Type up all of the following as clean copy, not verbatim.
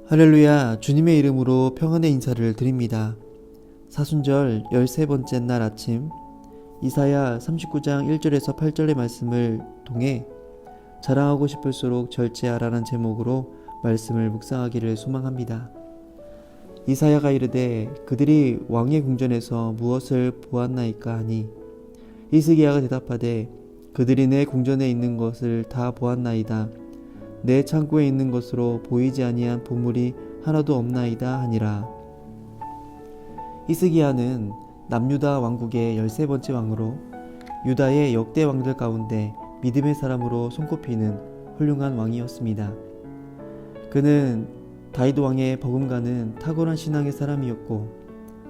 할렐루야, 주님의 이름으로 평안의 인사를 드립니다. 사순절 13번째 날 아침, 이사야 39장 1절에서 8절의 말씀을 통해 자랑하고 싶을수록 절제하라는 제목으로 말씀을 묵상하기를 소망합니다. 이사야가 이르되 그들이 왕의 궁전에서 무엇을 보았나이까 하니, 히스기야가 대답하되 그들이 내 궁전에 있는 것을 다 보았나이다. 내 창고에 있는 것으로 보이지 아니한 보물이 하나도 없나이다 하니라. 히스기야는 남유다 왕국의 13번째 왕으로 유다의 역대 왕들 가운데 믿음의 사람으로 손꼽히는 훌륭한 왕이었습니다. 그는 다윗 왕의 버금가는 탁월한 신앙의 사람이었고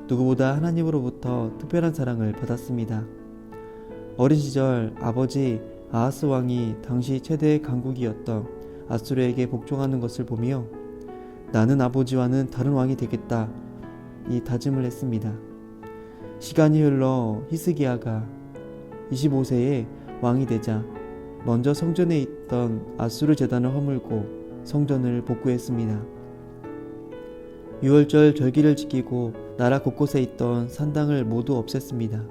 누구보다 하나님으로부터 특별한 사랑을 받았습니다. 어린 시절 아버지 아하스 왕이 당시 최대의 강국이었던 아수르에게 복종하는 것을 보며 나는 아버지와는 다른 왕이 되겠다, 이 다짐을 했습니다. 시간이 흘러 히스기야가 25세에 왕이 되자 먼저 성전에 있던 아수르 제단을 허물고 성전을 복구했습니다. 유월절 절기를 지키고 나라 곳곳에 있던 산당을 모두 없앴습니다.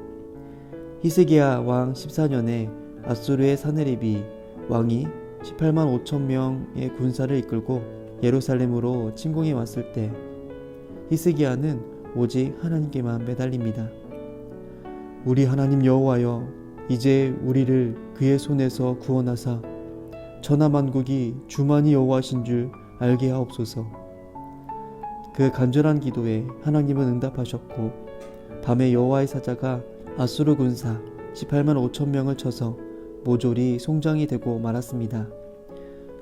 히스기야 왕 14년에 아수르의 사네립이 왕이 18만 5천 명의 군사를 이끌고 예루살렘으로 침공해 왔을 때 히스기야는 오직 하나님께만 매달립니다. 우리 하나님 여호와여, 이제 우리를 그의 손에서 구원하사 천하만국이 주만이 여호와신 줄 알게 하옵소서. 그 간절한 기도에 하나님은 응답하셨고 밤에 여호와의 사자가 아수르 군사 18만 5천 명을 쳐서 모조리 송장이 되고 말았습니다.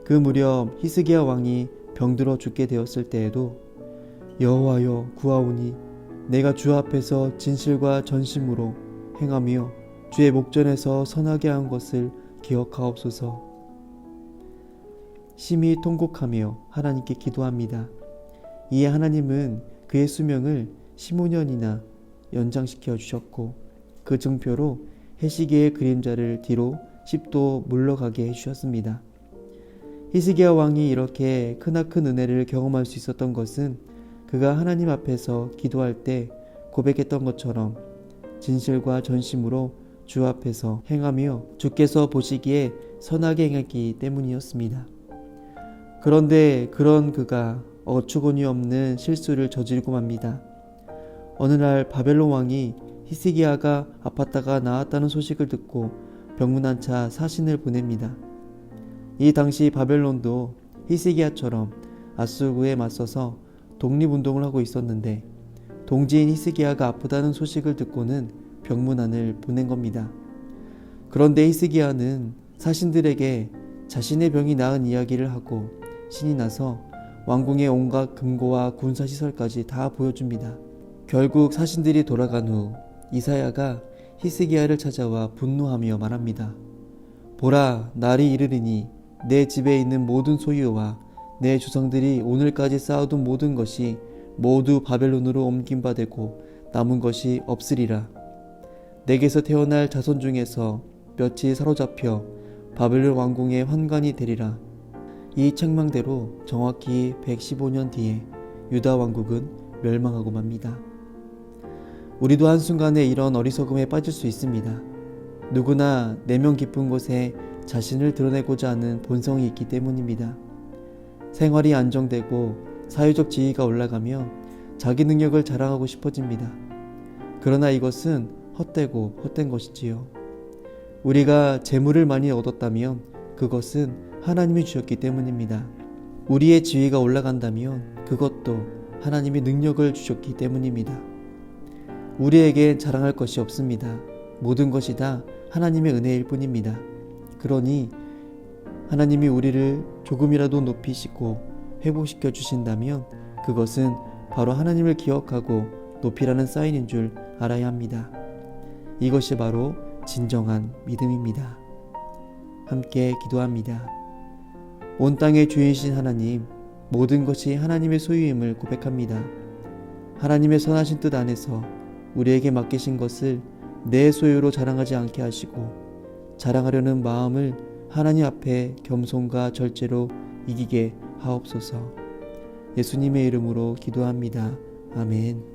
그 무렵 히스기야 왕이 병들어 죽게 되었을 때에도 여호와여 구하오니 내가 주 앞에서 진실과 전심으로 행하며 주의 목전에서 선하게 한 것을 기억하옵소서. 심히 통곡하며 하나님께 기도합니다. 이에 하나님은 그의 수명을 15년이나 연장시켜 주셨고 그 증표로 해시계의 그림자를 뒤로 10도 물러가게 해주셨습니다. 히스기야 왕이 이렇게 크나큰 은혜를 경험할 수 있었던 것은 그가 하나님 앞에서 기도할 때 고백했던 것처럼 진실과 전심으로 주 앞에서 행하며 주께서 보시기에 선하게 행했기 때문이었습니다. 그런데 그런 그가 어처구니 없는 실수를 저지르고 맙니다. 어느 날 바벨론 왕이 히스기야가 아팠다가 나았다는 소식을 듣고 병문안 차 사신을 보냅니다. 이 당시 바벨론도 히스기야처럼 아수르에 맞서서 독립운동을 하고 있었는데 동지인 히스기야가 아프다는 소식을 듣고는 병문안을 보낸 겁니다. 그런데 히스기야는 사신들에게 자신의 병이 나은 이야기를 하고 신이 나서 왕궁의 온갖 금고와 군사시설까지 다 보여줍니다. 결국 사신들이 돌아간 후 이사야가 히스기야를 찾아와 분노하며 말합니다. 보라, 날이 이르리니 내 집에 있는 모든 소유와 내 조상들이 오늘까지 쌓아둔 모든 것이 모두 바벨론으로 옮긴 바 되고 남은 것이 없으리라. 내게서 태어날 자손 중에서 몇이 사로잡혀 바벨론 왕궁의 환관이 되리라. 이 책망대로 정확히 115년 뒤에 유다 왕국은 멸망하고 맙니다. 우리도 한순간에 이런 어리석음에 빠질 수 있습니다. 누구나 내면 깊은 곳에 자신을 드러내고자 하는 본성이 있기 때문입니다. 생활이 안정되고 사회적 지위가 올라가며 자기 능력을 자랑하고 싶어집니다. 그러나 이것은 헛되고 헛된 것이지요. 우리가 재물을 많이 얻었다면 그것은 하나님이 주셨기 때문입니다. 우리의 지위가 올라간다면 그것도 하나님이 능력을 주셨기 때문입니다. 우리에겐 자랑할 것이 없습니다. 모든 것이 다 하나님의 은혜일 뿐입니다. 그러니 하나님이 우리를 조금이라도 높이시고 회복시켜 주신다면 그것은 바로 하나님을 기억하고 높이라는 사인인 줄 알아야 합니다. 이것이 바로 진정한 믿음입니다. 함께 기도합니다. 온 땅의 주인이신 하나님, 모든 것이 하나님의 소유임을 고백합니다. 하나님의 선하신 뜻 안에서 우리에게 맡기신 것을 내 소유로 자랑하지 않게 하시고 자랑하려는 마음을 하나님 앞에 겸손과 절제로 이기게 하옵소서. 예수님의 이름으로 기도합니다. 아멘.